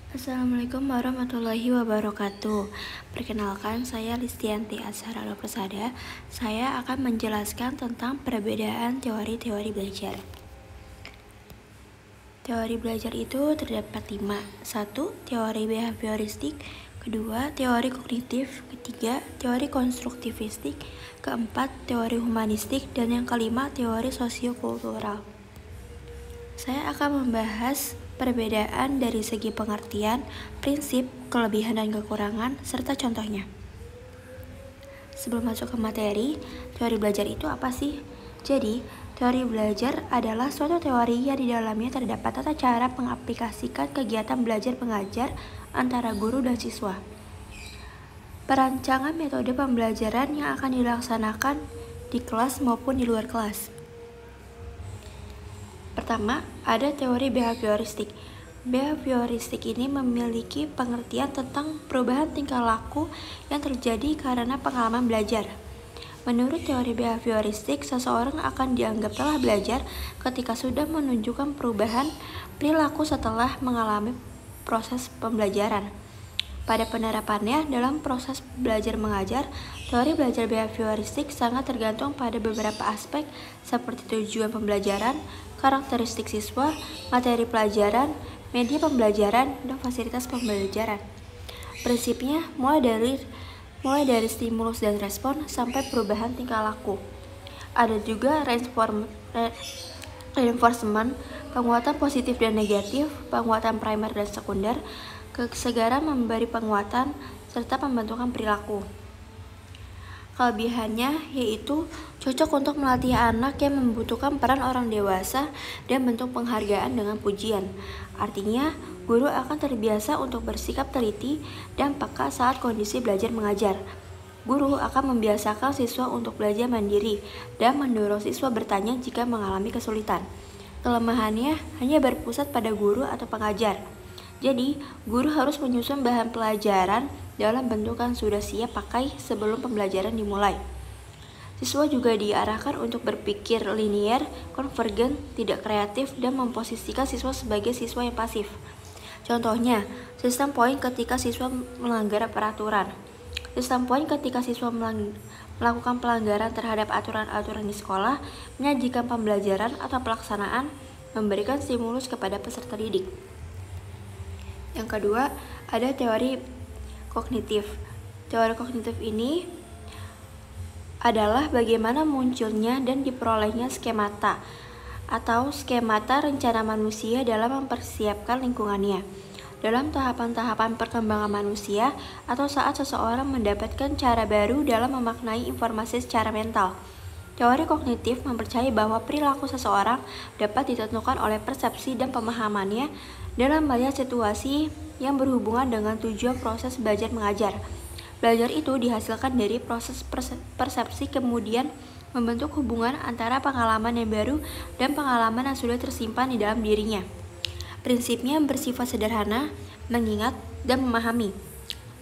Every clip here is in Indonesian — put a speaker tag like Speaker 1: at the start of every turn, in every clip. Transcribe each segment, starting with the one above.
Speaker 1: Assalamualaikum warahmatullahi wabarakatuh. Perkenalkan, saya Listianti Azhara Persada. Saya akan menjelaskan tentang perbedaan teori-teori belajar. Teori belajar itu terdapat 5. 1. Teori behavioristik. 2. Teori kognitif. 3. Teori konstruktivistik. 4. Teori humanistik. Dan yang kelima, teori sosiokultural. Saya akan membahas perbedaan dari segi pengertian, prinsip, kelebihan dan kekurangan, serta contohnya. Sebelum masuk ke materi, teori belajar itu apa sih? Jadi, teori belajar adalah suatu teori yang di dalamnya terdapat tata cara mengaplikasikan kegiatan belajar mengajar antara guru dan siswa. Perancangan metode pembelajaran yang akan dilaksanakan di kelas maupun di luar kelas. Pertama, ada teori behavioristik. Behavioristik ini memiliki pengertian tentang perubahan tingkah laku yang terjadi karena pengalaman belajar. Menurut teori behavioristik, seseorang akan dianggap telah belajar ketika sudah menunjukkan perubahan perilaku setelah mengalami proses pembelajaran. Pada penerapannya, dalam proses belajar mengajar, teori belajar behavioristik sangat tergantung pada beberapa aspek seperti tujuan pembelajaran, karakteristik siswa, materi pelajaran, media pembelajaran, dan fasilitas pembelajaran. Prinsipnya mulai dari stimulus dan respon sampai perubahan tingkah laku. Ada juga reinforcement, penguatan positif dan negatif, penguatan primer dan sekunder, kesegaran memberi penguatan, serta pembentukan perilaku. Kelebihannya yaitu cocok untuk melatih anak yang membutuhkan peran orang dewasa dan bentuk penghargaan dengan pujian. Artinya, guru akan terbiasa untuk bersikap teliti dan peka saat kondisi belajar mengajar. Guru akan membiasakan siswa untuk belajar mandiri dan mendorong siswa bertanya jika mengalami kesulitan. Kelemahannya hanya berpusat pada guru atau pengajar. Jadi, guru harus menyusun bahan pelajaran dalam bentuk yang sudah siap pakai sebelum pembelajaran dimulai. Siswa juga diarahkan untuk berpikir linier, konvergen, tidak kreatif, dan memposisikan siswa sebagai siswa yang pasif. Contohnya, sistem poin ketika siswa melanggar peraturan. Sistem poin ketika siswa melakukan pelanggaran terhadap aturan-aturan di sekolah, menyajikan pembelajaran atau pelaksanaan, memberikan stimulus kepada peserta didik. Yang kedua, ada teori kognitif. Teori kognitif ini adalah bagaimana munculnya dan diperolehnya skemata atau skemata rencana manusia dalam mempersiapkan lingkungannya. Dalam tahapan-tahapan perkembangan manusia atau saat seseorang mendapatkan cara baru dalam memaknai informasi secara mental. Teori kognitif mempercayai bahwa perilaku seseorang dapat ditentukan oleh persepsi dan pemahamannya dalam melihat situasi yang berhubungan dengan tujuan proses belajar mengajar. Belajar itu dihasilkan dari proses persepsi kemudian membentuk hubungan antara pengalaman yang baru dan pengalaman yang sudah tersimpan di dalam dirinya. Prinsipnya bersifat sederhana, mengingat dan memahami.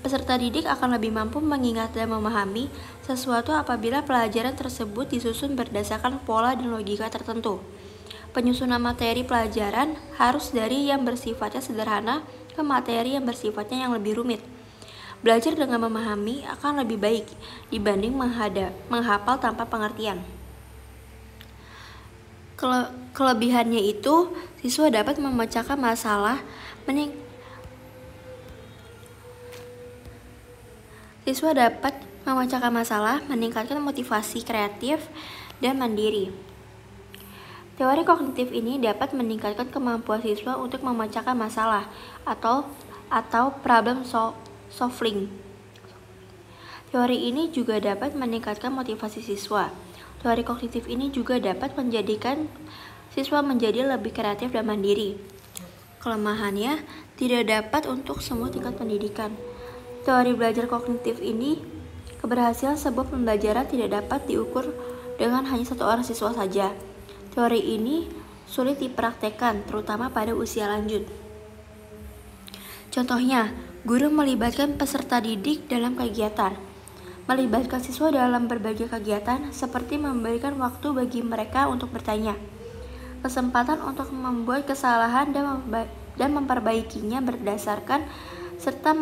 Speaker 1: Peserta didik akan lebih mampu mengingat dan memahami sesuatu apabila pelajaran tersebut disusun berdasarkan pola dan logika tertentu. Penyusunan materi pelajaran harus dari yang bersifatnya sederhana ke materi yang bersifatnya yang lebih rumit. Belajar dengan memahami akan lebih baik dibanding menghafal tanpa pengertian. Kelebihannya itu, siswa dapat memecahkan masalah, meningkatkan motivasi kreatif dan mandiri. Teori kognitif ini dapat meningkatkan kemampuan siswa untuk memecahkan masalah atau problem solving. Teori ini juga dapat meningkatkan motivasi siswa. Teori kognitif ini juga dapat menjadikan siswa menjadi lebih kreatif dan mandiri. Kelemahannya tidak dapat untuk semua tingkat pendidikan. Teori belajar kognitif ini, keberhasilan sebuah pembelajaran tidak dapat diukur dengan hanya satu orang siswa saja. Teori ini sulit dipraktekkan, terutama pada usia lanjut. Contohnya, guru melibatkan peserta didik dalam kegiatan. Melibatkan siswa dalam berbagai kegiatan seperti memberikan waktu bagi mereka untuk bertanya, kesempatan untuk membuat kesalahan dan dan memperbaikinya berdasarkan serta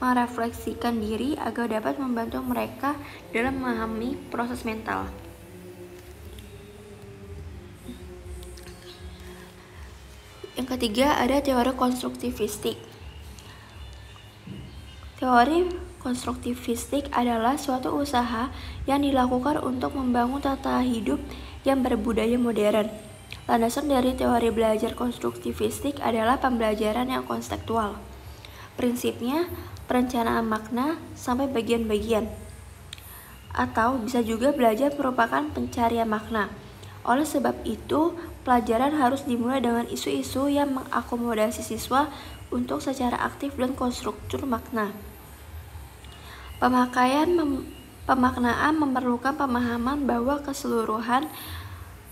Speaker 1: merefleksikan diri agar dapat membantu mereka dalam memahami proses mental. Yang ketiga ada teori konstruktivistik. Teori konstruktivistik adalah suatu usaha yang dilakukan untuk membangun tata hidup yang berbudaya modern. Landasan dari teori belajar konstruktivistik adalah pembelajaran yang konseptual. Prinsipnya, perencanaan makna sampai bagian-bagian. Atau bisa juga belajar merupakan pencarian makna. Oleh sebab itu, pelajaran harus dimulai dengan isu-isu yang mengakomodasi siswa untuk secara aktif dan konstruktur makna. Pemaknaan memerlukan pemahaman bahwa keseluruhan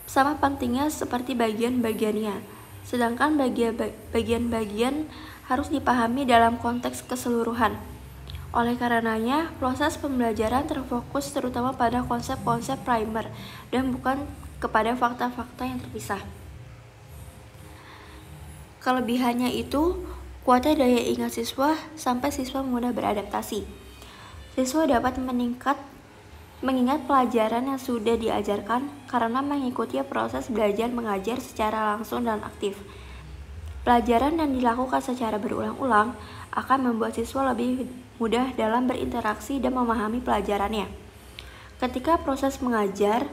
Speaker 1: sama pentingnya seperti bagian-bagiannya, sedangkan bagian-bagian harus dipahami dalam konteks keseluruhan. Oleh karenanya, proses pembelajaran terfokus terutama pada konsep-konsep primer dan bukan kepada fakta-fakta yang terpisah. Kelebihannya itu, kuatnya daya ingat siswa sampai siswa mudah beradaptasi. Siswa dapat mengingat pelajaran yang sudah diajarkan karena mengikuti proses belajar mengajar secara langsung dan aktif. Pelajaran yang dilakukan secara berulang-ulang akan membuat siswa lebih mudah dalam berinteraksi dan memahami pelajarannya. Ketika proses mengajar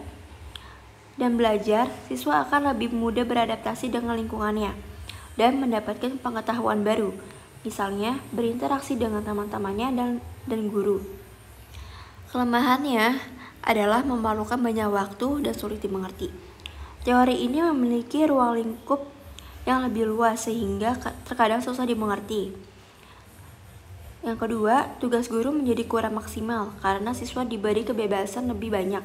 Speaker 1: dan belajar, siswa akan lebih mudah beradaptasi dengan lingkungannya dan mendapatkan pengetahuan baru. Misalnya, berinteraksi dengan teman-temannya dan guru. Kelemahannya adalah memerlukan banyak waktu dan sulit dimengerti. Teori ini memiliki ruang lingkup yang lebih luas sehingga terkadang susah dimengerti. Yang kedua, tugas guru menjadi kurang maksimal karena siswa diberi kebebasan lebih banyak.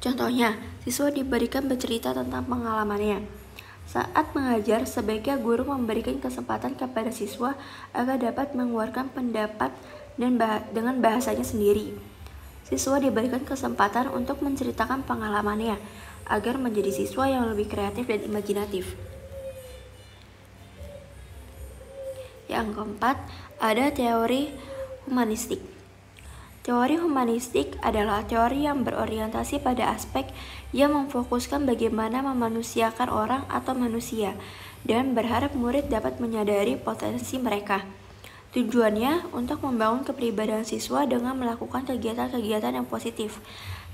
Speaker 1: Contohnya, siswa diberikan bercerita tentang pengalamannya. Saat mengajar, sebaiknya guru memberikan kesempatan kepada siswa agar dapat mengeluarkan pendapat dengan bahasanya sendiri. Siswa diberikan kesempatan untuk menceritakan pengalamannya agar menjadi siswa yang lebih kreatif dan imajinatif. Yang keempat, ada teori humanistik. Teori humanistik adalah teori yang berorientasi pada aspek yang memfokuskan bagaimana memanusiakan orang atau manusia dan berharap murid dapat menyadari potensi mereka. Tujuannya untuk membangun kepribadian siswa dengan melakukan kegiatan-kegiatan yang positif.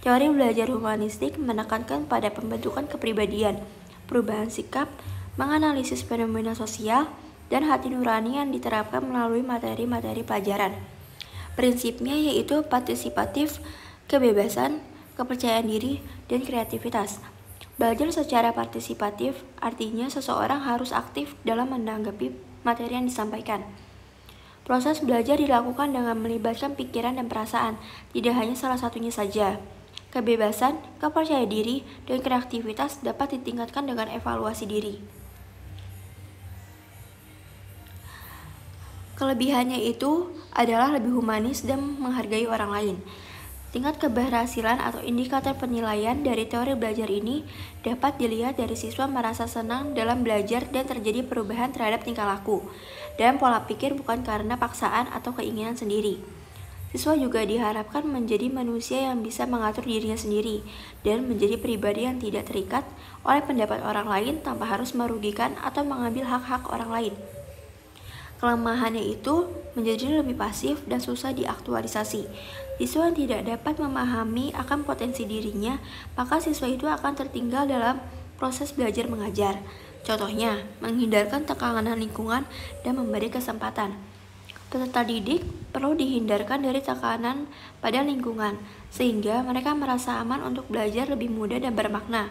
Speaker 1: Teori belajar humanistik menekankan pada pembentukan kepribadian, perubahan sikap, menganalisis fenomena sosial, dan hati nurani yang diterapkan melalui materi-materi pelajaran. Prinsipnya yaitu partisipatif, kebebasan, kepercayaan diri, dan kreativitas. Belajar secara partisipatif artinya seseorang harus aktif dalam menanggapi materi yang disampaikan. Proses belajar dilakukan dengan melibatkan pikiran dan perasaan, tidak hanya salah satunya saja. Kebebasan, kepercayaan diri, dan kreativitas dapat ditingkatkan dengan evaluasi diri. Kelebihannya itu adalah lebih humanis dan menghargai orang lain. Tingkat keberhasilan atau indikator penilaian dari teori belajar ini dapat dilihat dari siswa merasa senang dalam belajar dan terjadi perubahan terhadap tingkah laku dan pola pikir bukan karena paksaan atau keinginan sendiri. Siswa juga diharapkan menjadi manusia yang bisa mengatur dirinya sendiri dan menjadi pribadi yang tidak terikat oleh pendapat orang lain tanpa harus merugikan atau mengambil hak-hak orang lain. Kelemahannya itu menjadi lebih pasif dan susah diaktualisasi. Siswa yang tidak dapat memahami akan potensi dirinya, maka siswa itu akan tertinggal dalam proses belajar mengajar. Contohnya, menghindarkan tekanan lingkungan dan memberi kesempatan. Peserta didik perlu dihindarkan dari tekanan pada lingkungan, sehingga mereka merasa aman untuk belajar lebih mudah dan bermakna.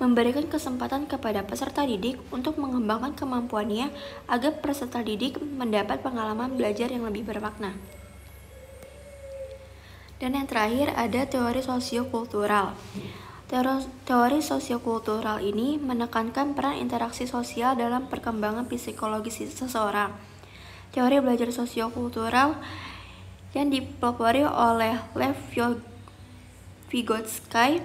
Speaker 1: Memberikan kesempatan kepada peserta didik untuk mengembangkan kemampuannya agar peserta didik mendapat pengalaman belajar yang lebih bermakna. Dan yang terakhir ada teori sosiokultural. Teori sosiokultural ini menekankan peran interaksi sosial dalam perkembangan psikologis seseorang. Teori belajar sosiokultural yang dipelopori oleh Lev Vygotsky.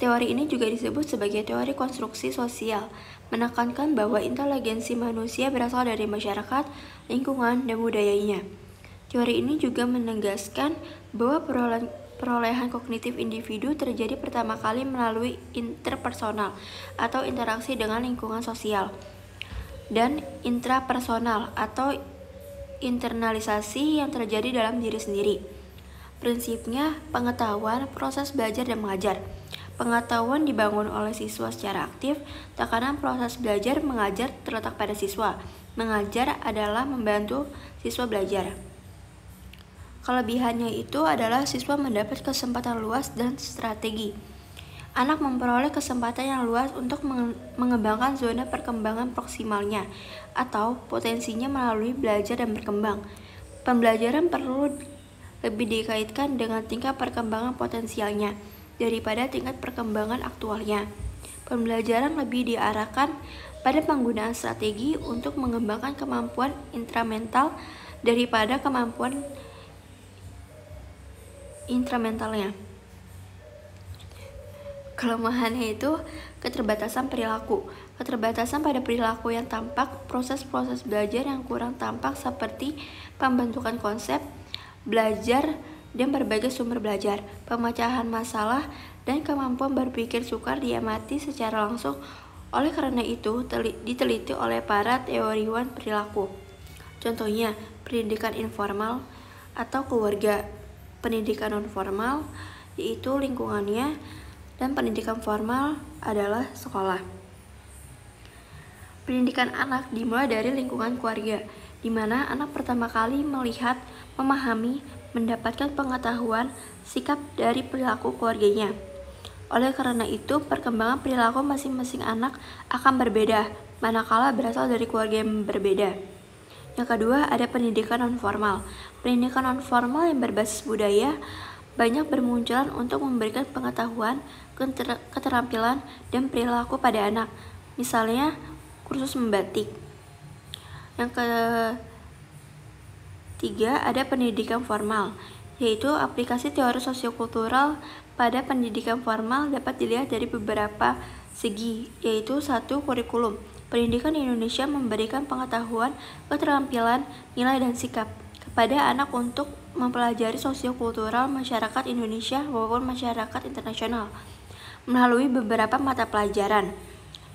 Speaker 1: Teori ini juga disebut sebagai teori konstruksi sosial. menekankan bahwa inteligensi manusia berasal dari masyarakat, lingkungan, dan budayanya. Teori ini juga menegaskan bahwa perolehan kognitif individu terjadi pertama kali melalui interpersonal atau interaksi dengan lingkungan sosial, dan intrapersonal atau internalisasi yang terjadi dalam diri sendiri. Prinsipnya, pengetahuan, proses belajar dan mengajar. Pengetahuan dibangun oleh siswa secara aktif, tekanan proses belajar mengajar terletak pada siswa. Mengajar adalah membantu siswa belajar. Kelebihannya itu adalah siswa mendapat kesempatan luas dan strategi. Anak memperoleh kesempatan yang luas untuk mengembangkan zona perkembangan proksimalnya atau potensinya melalui belajar dan berkembang. Pembelajaran perlu lebih dikaitkan dengan tingkat perkembangan potensialnya daripada tingkat perkembangan aktualnya. Pembelajaran lebih diarahkan pada penggunaan strategi untuk mengembangkan kemampuan intramental daripada kemampuan intramentalnya. Kelemahannya itu keterbatasan perilaku. Keterbatasan pada perilaku yang tampak, proses-proses belajar yang kurang tampak seperti pembentukan konsep, belajar, dan berbagai sumber belajar, pemecahan masalah, dan kemampuan berpikir sukar diamati secara langsung. Oleh karena itu, diteliti oleh para teoriwan perilaku. Contohnya, pendidikan informal atau keluarga, pendidikan non-formal yaitu lingkungannya, dan pendidikan formal adalah sekolah. Pendidikan anak dimulai dari lingkungan keluarga, di mana anak pertama kali melihat, memahami, mendapatkan pengetahuan, sikap dari perilaku keluarganya. Oleh karena itu, perkembangan perilaku masing-masing anak akan berbeda, manakala berasal dari keluarga yang berbeda. Yang kedua, ada pendidikan non-formal. Pendidikan non-formal yang berbasis budaya banyak bermunculan untuk memberikan pengetahuan, keterampilan, dan perilaku pada anak. Misalnya, kursus membatik. Yang ketiga, ada pendidikan formal, yaitu aplikasi teori sosiokultural pada pendidikan formal dapat dilihat dari beberapa segi, yaitu 1. Kurikulum. Pendidikan di Indonesia memberikan pengetahuan, keterampilan, nilai, dan sikap kepada anak untuk mempelajari sosiokultural masyarakat Indonesia maupun masyarakat internasional melalui beberapa mata pelajaran.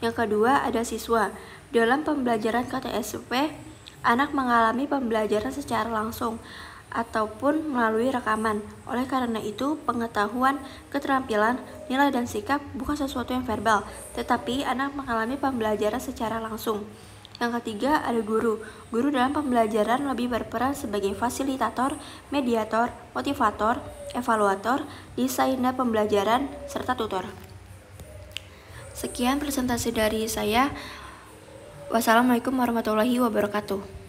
Speaker 1: Yang kedua, ada siswa. Dalam pembelajaran KTSP, anak mengalami pembelajaran secara langsung ataupun melalui rekaman. Oleh karena itu, pengetahuan, keterampilan, nilai, dan sikap bukan sesuatu yang verbal, tetapi anak mengalami pembelajaran secara langsung. Yang ketiga, ada guru. Guru dalam pembelajaran lebih berperan sebagai fasilitator, mediator, motivator, evaluator, desainer pembelajaran, serta tutor. Sekian presentasi dari saya. Wassalamualaikum warahmatullahi wabarakatuh.